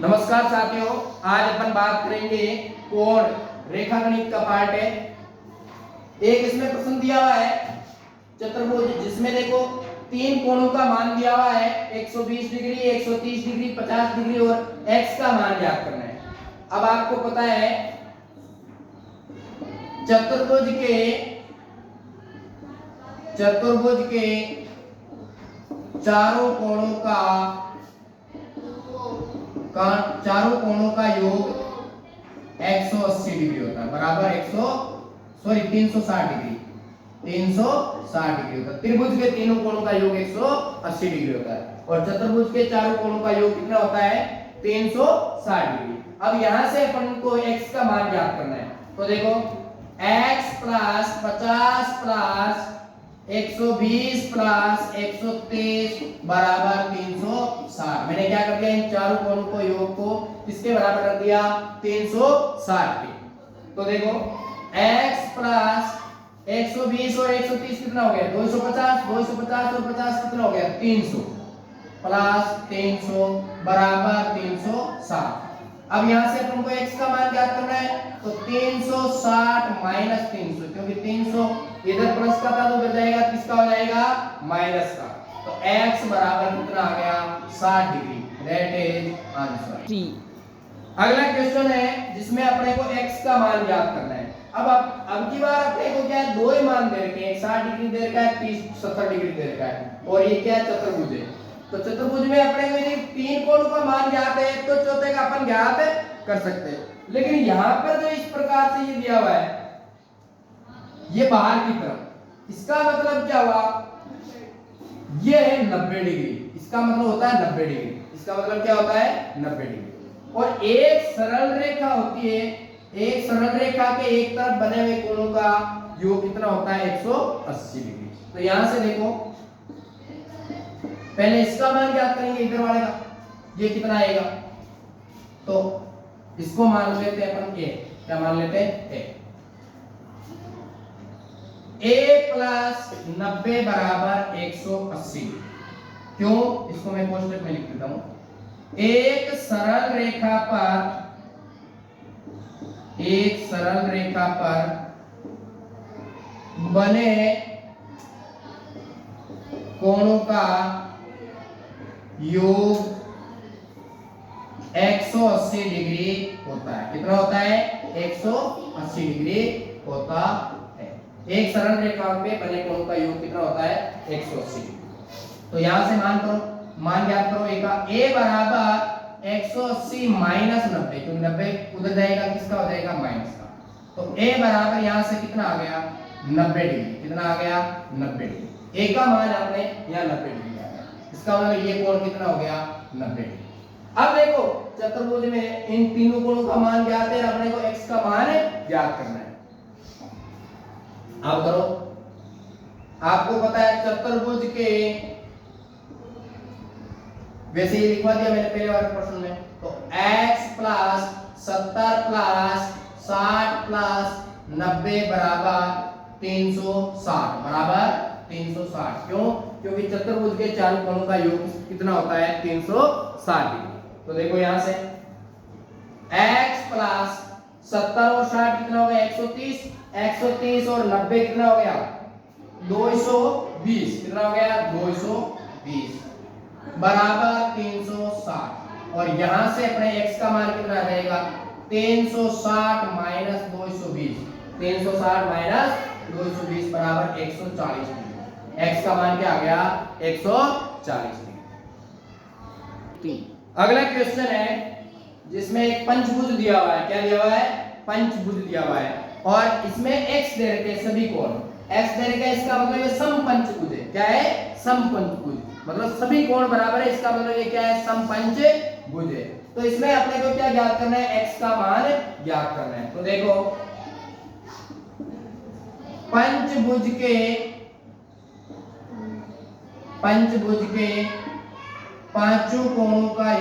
नमस्कार साथियों, आज अपन बात करेंगे कोण रेखागणित का पार्ट है। एक इसमें प्रश्न दिया हुआ है चतुर्भुज, जिसमें देखो तीन कोणों का मान दिया हुआ है 120 डिग्री, 130 डिग्री, 50 डिग्री और x का मान ज्ञात करना है। अब आपको पता है चतुर्भुज के चारों कोणों का योग 180 डिग्री होता है, बराबर 360 डिग्री 360 डिग्री होता है। त्रिभुज के तीनों कोणों का योग 180 डिग्री होता है और चतुर्भुज के चारों कोणों का योग कितना होता है 360 डिग्री। अब यहां से अपन को x का मान ज्ञात करना है, तो देखो x प्लस 50 प्लस 120 प्लस 130 बराबर 360। मैंने क्या कर दिया, इन चारों कोणों को योग को किसके बराबर रख दिया 360 के। तो देखो x प्लस 120 और 130 कितना हो गया 250, 250 और 50 कितना हो गया 300 प्लस 300 बराबर 360। अब यहां से अपन को x का मान ज्ञात करना है, तो 360 माइनस 300, क्योंकि 300 इधर प्लस का था तो उधर जाएगा, किसका हो जाएगा माइनस का। तो x बराबर कितना आ गया 60 डिग्री, दैट इज आंसर। अगला क्वेश्चन है जिसमें अपने को x का मान ज्ञात करना है। अब की बार अपने को क्या है, दो ही मान दे रखे हैं, 60 डिग्री दे रखा है, 70 डिग्री दे रखा है, और ये क्या है चतुर्भुज है। तो चतुर्भुज में अपने को यदि तीन कोणों का मान ज्ञात है तो चौथे का अपन ज्ञात कर सकते हैं। लेकिन यहां पर जो इस प्रकार से ये दिया हुआ है ये बाहर की तरफ, इसका मतलब क्या हुआ, ये है 90 डिग्री, इसका मतलब होता है 90 डिग्री, इसका मतलब क्या होता है 90 डिग्री। और एक सरल रेखा होती है, एक सरल रेखा के एक तरफ बने हुए कोणों का योग कितना होता है 180 डिग्री। तो यहां से देखो पहले इसका मान ज्ञात करेंगे, इधर वाले का ये कितना आएगा, तो इसको मान लेते हैं अपन a, क्या मान लेते हैं a प्लस 90 बराबर 180। क्यों, इसको मैं कोष्टक में लिख देता हूं। एक सरल रेखा पर बने कोणों का योग 180 डिग्री होता है। कितना होता है 180 डिग्री होता है। एक सरल रेखा पे बने कोणों का योग कितना होता है 180 डिग्री। तो यहां से मान ज्ञात करो a का, a बराबर 180 माइनस 90, क्योंकि 90 उधर जाएगा, किसका हो जाएगा माइनस का। तो a बराबर यहां से कितना आ गया 90 डिग्री, कितना आ गया 90 डिग्री। a का मान आपने यहां 90 डिग्री आ गया, इसका मतलब ये कोण कितना हो गया 90 डिग्री। अब देखो चतुर्भुज में इन तीनों कोणों का मान ज्ञात है, अपने को x का मान ज्ञात करना है। अब करो, आपको पता है चतुर्भुज के, वैसे ये लिखवा दिया मैंने पहले वाले प्रश्न में, तो x प्लस 70 प्लस 60 प्लस 90 बराबर 360, बराबर 360। क्यों, क्योंकि चतुर्भुज के चारों कोणों का योग कितना होता है 360 डिग्री। तो देखो यहां से x प्लस 70 और 60 कितना हो गया 130, 130 और 90 कितना हो गया 220, कितना हो गया 220 बराबर 360। और यहां से अपने x का मान कितना आ जाएगा 360 माइनस 220, 360 माइनस 220 बराबर 140 डिग्री। x का मान क्या आ गया 140 डिग्री। अगला क्वेश्चन है जिसमें एक पंचभुज दिया हुआ है, क्या दिया हुआ है पंचभुज दिया हुआ है, और इसमें x दे रखे सभी कोण, x दे रखे, इसका मतलब ये समपंचभुज है। क्या है समपंचभुज, मतलब सभी कोण बराबर है, इसका मतलब ये क्या है समपंचभुज है। तो इसमें अपने को क्या ज्ञात करना है x का मान ज्ञात करना है। तो देखो पंचभुज के पांचों कोणों का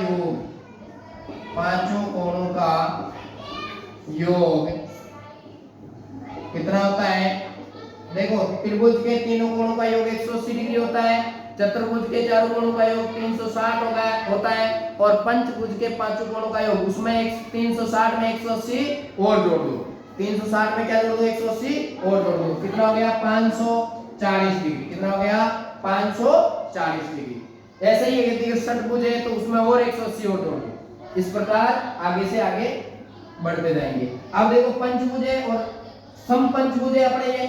योग कितना होता है, देखो त्रिभुज के तीनों कोणों का योग 180 डिग्री होता है, चतुर्भुज के चारों कोणों का योग 360 होता है और पंचभुज के पांचों कोणों का योग, उसमें 360 में 180 और जोड़ दो, 360 में क्या जोड़ दो, 180 और जोड़ दो, कितना हो गया 540 डिग्री। कितना हो गया 540 डिग्री। ऐसे ही यदि षटभुज है तो उसमें और 180 और जोड़ दो। इस प्रकार आगे से आगे बढ़ते जाएंगे। अब देखो पंचभुज है और समपंचभुज है अपने ये,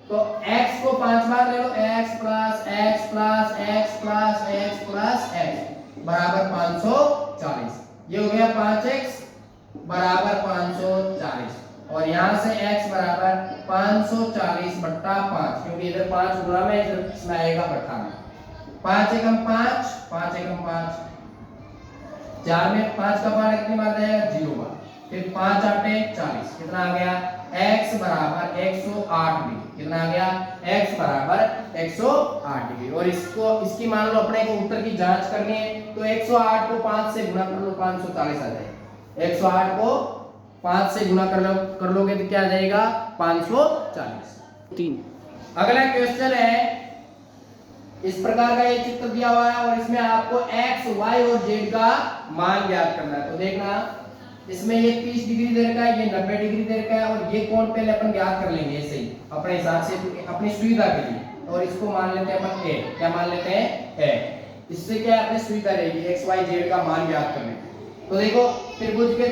तो x को 5 बार ले लो, x plus x plus x plus x plus x बराबर 540। ये हो गया 5x बराबर 540 और यहां से x बराबर 540 बट्टा 5, क्योंकि इधर 5 गुना में इधर इसमें आएगा बट्टा में। 5 एकम 5, 5 एकम 5, 4 में 5 का पार कितनी बार जाएगा 0 बार, फिर 5 आटे 40, कितना आ गया x बराबर 108 डिग्री। कितना आ गया x बराबर 108 डिग्री। और इसकी मान लो अपने को उत्तर की जांच करनी है, तो 108 को 5 से गुणा कर लो, 540 आ जाएगा। 108 को 5 से गुणा कर लोगे तो क्या आ जाएगा 540। 3 अगला क्वेश्चन है, इस प्रकार का ये चित्र दिया हुआ है और इसमें आपको x, y और z का मान ज्ञात करना है। तो देखना, इसमें ये 30 डिग्री दे रखा है, ये 90 डिग्री दे रखा है और ये कोण पहले अपन ज्ञात कर लेंगे ऐसे ही अपने हिसाब से अपनी सुविधा के लिए। और इसको मान लेते हैं अपन a, क्या मान लेते हैं a। इससे क्या अपनी सुविधा रहेगी x, y, z का मान ज्ञात करने की। तो देखो त्रिभुज के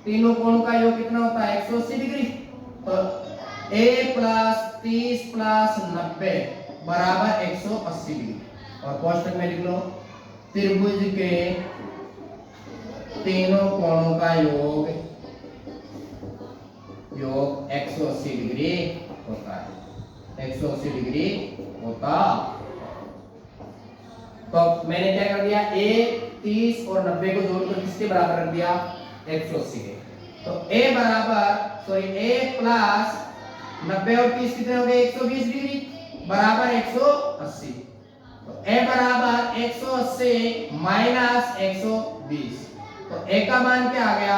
तीनों कोणों का योग कितना होता है 180 डिग्री। तो a प्लस 30 प्लस 90 बराबर 180 डिग्री। और कोष्टक में लिख लो त्रिभुज के तीनों कोणों का योग 180 डिग्री होता है, 180 डिग्री होता। तो मैंने क्या कर दिया, a 30 और 90 को जोड़कर किसके बराबर रख दिया 180 के। तो a बराबर a प्लस 90 और 30 कितने हो गए 120 डिग्री बराबर 180। तो a बराबर 180 माइनस 120। तो a का मान क्या आ गया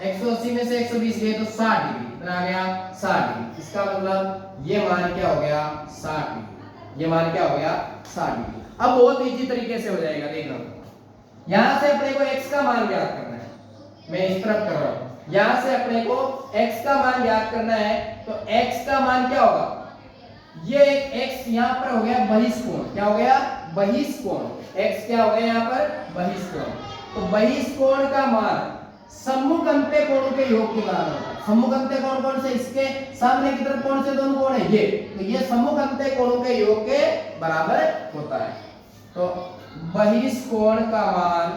180 में से 120 गए तो 60 डिग्री। कितना आ गया 60 डिग्री। इसका मतलब ये मान क्या हो गया 60 डिग्री। ये मान क्या हो गया 60 डिग्री। अब बहुत इजी तरीके से हो जाएगा, देखना। यहां से अपने को x का मान ज्ञात करना है, मैं इस तरफ कर रहा हूं। यहां से अपने को x का मान ज्ञात करना है, तो x का मान क्या होगा, ये x यहां पर हो गया बहिष्कोण। क्या हो गया बहिष्कोण। x क्या हो गया यहां पर बहिष्कोण। तो बहिष्कोण का मान सम्मुख अंत्य कोणों के योग के बराबर होता है। सम्मुख अंत्य कोण कौन से, इसके सामने की तरफ कौन से दोनों कोण है ये, तो ये सम्मुख अंत्य कोणों के योग के बराबर होता है। तो बहिष्कोण का मान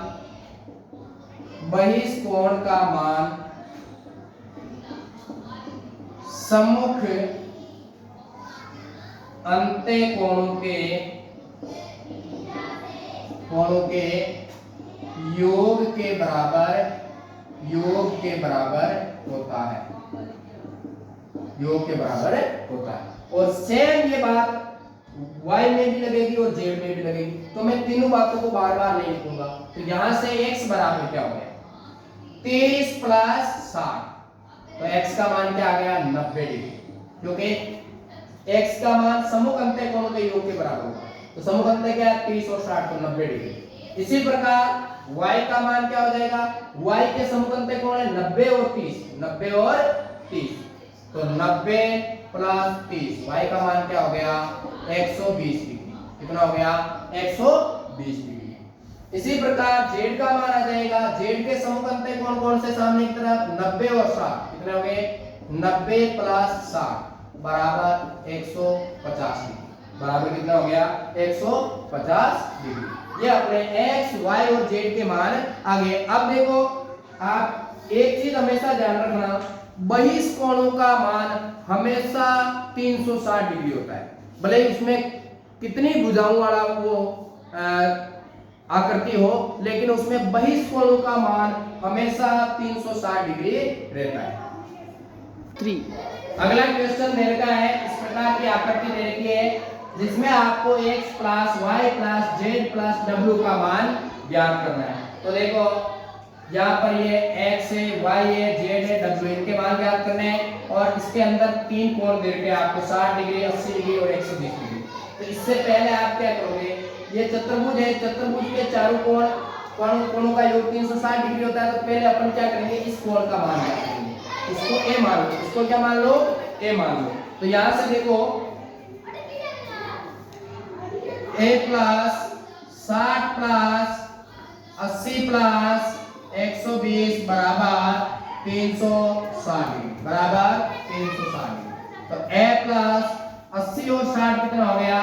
सम्मुख अंत्य कोणों के योग के बराबर होता है, योग के बराबर होता है। और सेम ये बात y में भी लगेगी और z में भी लगेगी। तो मैं तीनों बातों को बार बार नहीं लिखूंगा। तो यहां से x बराबर क्या हो गया 30 प्लस 60। तो x का मान क्या आ गया 90 डिग्री, क्योंकि x का मान सम्मुख अंत्य कोणों के योग के बराबर होगा। तो सम्मुख अंत्य क्या है 30 और 60, तो 90 डिग्री। इसी प्रकार y का मान क्या हो जाएगा, y के सम्मुख अंत्य कोण है 90 और 30, 90 और 30। तो 90 प्लस 30, y का मान क्या हो गया 120 डिग्री। कितना हो गया 120 डिग्री। इसी प्रकार z का मान आ जाएगा, z के सम्मुख अंत्य कोण कौन से सामने की तरफ 90 और 60। कितने हो गए 90 प्लस 60 बराबर 150 डिग्री। बराबर कितना हो गया 150 डिग्री। ये अपने x, y और z के मान आ गए। अब देखो आप एक चीज हमेशा ध्यान रखना, बहिष्कोणों का मान हमेशा 360 डिग्री होता है। भले उसमें कितनी भुजाओं वाला वो आकृति हो, लेकिन उसमें बहिष्कोणों का मान हमेशा 360 डिग्री रहता है। 3 अगला क्वेश्चन दे रखा है, इस प्रकार की आकृति दे रखी है जिसमें आपको x plus y plus z plus w का मान ज्ञात करना है। तो देखो यहाँ पर ये x है, y है, z है, w इनके मान ज्ञात करने हैं। और इसके अंदर तीन कोण दे रखे हैं आपको 60 डिग्री, 80 डिग्री और 120 डिग्री। तो इससे पहले आप क्या करोगे, ये चतुर्भुज है, चतुर्भुज के चारों कोणों का योग 360 डिग्री होता है। तो पहले अपन क्या करेंगे, इस कोण का मान ज्ञात करेंगे। इसको ए मान लो, इसको क्या मान लो, ए मान लो। तो यहां से देखो a प्लस 60 प्लस 80 प्लस 120 बराबर 360 डिग्री, बराबर 360 डिग्री। तो a प्लस 80 और 60 कितना हो गया,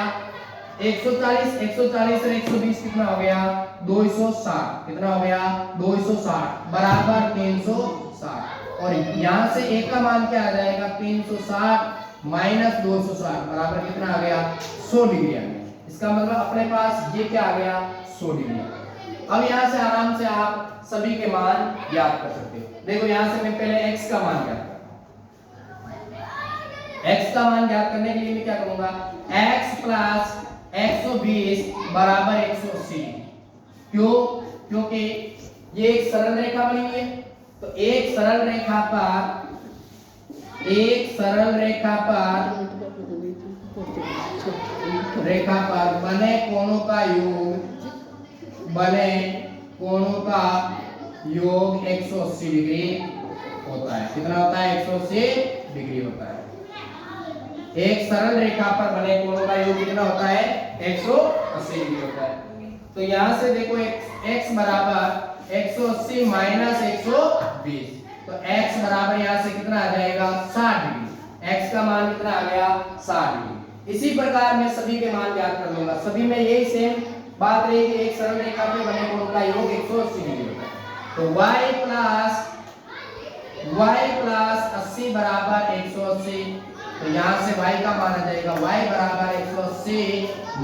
140, 140 और 120 कितना हो गया, 260, कितना हो गया, 260 बराबर 360। और यहां से a का मान क्या आ जाएगा, 360 माइनस 260 बराबर कितना आ गया, 100 डिग्री आ गया। इसका मतलब अपने पास ये क्या आ गया, 100 डिग्री। अब यहां से आराम से आप सभी के मान ज्ञात कर सकते हो। देखो यहां से मैं पहले x का मान ज्ञात करता हूं। x का मान ज्ञात करने के लिए मैं क्या करूंगा, x प्लस 120 बराबर 180। क्यों, क्योंकि ये एक सरल रेखा बनी हुई है। तो एक सरल रेखा पर बने कोणों का योग 180 डिग्री होता है। कितना होता है, 180 डिग्री होता है। एक सरल रेखा पर बने कोणों का योग कितना होता है, 180 डिग्री होता है। तो यहां से देखो x बराबर 180 माइनस 120, तो x बराबर यहां से कितना आ जाएगा, 60 डिग्री। x का मान कितना आ गया, 60 डिग्री। इसी प्रकार मैं सभी के मान ज्ञात कर लूंगा। सभी में यही सेम बात रहेगी, एक सरल रेखा पे बने कोण का योग 180 डिग्री होता है। तो y प्लस 80 बराबर 180। तो यहां से y का मान आ जाएगा, y बराबर 180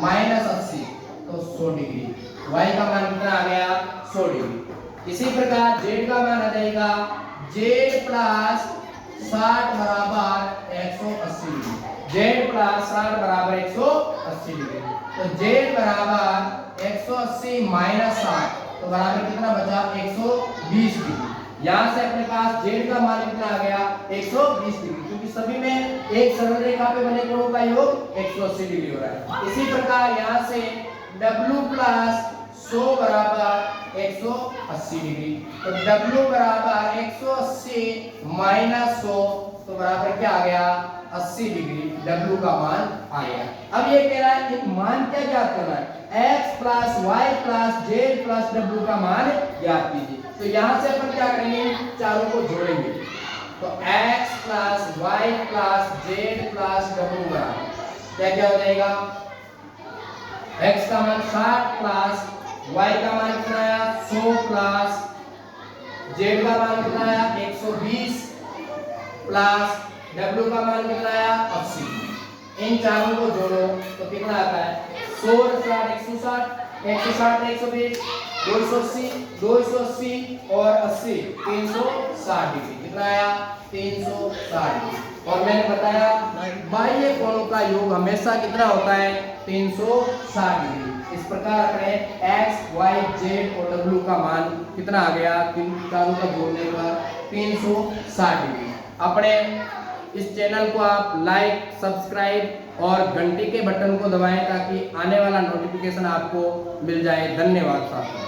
माइनस 80 तो 100 डिग्री। y का मान कितना आ गया, 100 डिग्री। इसी प्रकार z का मान आ जाएगा, z प्लस 60 बराबर 180 डिग्री। z प्लस 60 बराबर 180 डिग्री। तो z बराबर 180 माइनस 60 तो बराबर कितना बचा, 120 डिग्री। यहां से अपने पास z का मान कितना आ गया, 120 डिग्री, क्योंकि सभी में एक सरल रेखा पे बने कोणों का योग 180 डिग्री हो रहा है। इसी प्रकार यहां से w प्लस 100 बराबर 180 डिग्री। तो w बराबर 180 माइनस 100 तो बराबर क्या आ गया, 80 डिग्री w का मान आ गया। अब ये कह रहा है एक मान क्या ज्ञात करना है, x plus y plus z plus w का मान ज्ञात कीजिए। तो यहां से अपन क्या करेंगे, चारों को जोड़ेंगे। तो x plus y plus z plus w बराबर क्या क्या हो जाएगा, x का मान 60 प्लस y का मान कितना आया, 100 प्लस z का मान कितना आया, 120 प्लस w का मान कितना आया, 80। इन चारों को जोड़ो तो कितना आता है, 100 160 160 120 280 और 80 360 डिग्री। कितना आया, 360 डिग्री। और मैंने बताया बाह्य कोणों का योग हमेशा कितना होता है, 360 डिग्री। इस प्रकार अपने x, y, z और w का मान कितना आ गया, तीन चारों का जोड़ने पर 360 डिग्री। अपने इस चैनल को आप लाइक, सब्सक्राइब और घंटी के बटन को दबाएं ताकि आने वाला नोटिफिकेशन आपको मिल जाए। धन्यवाद साथियों।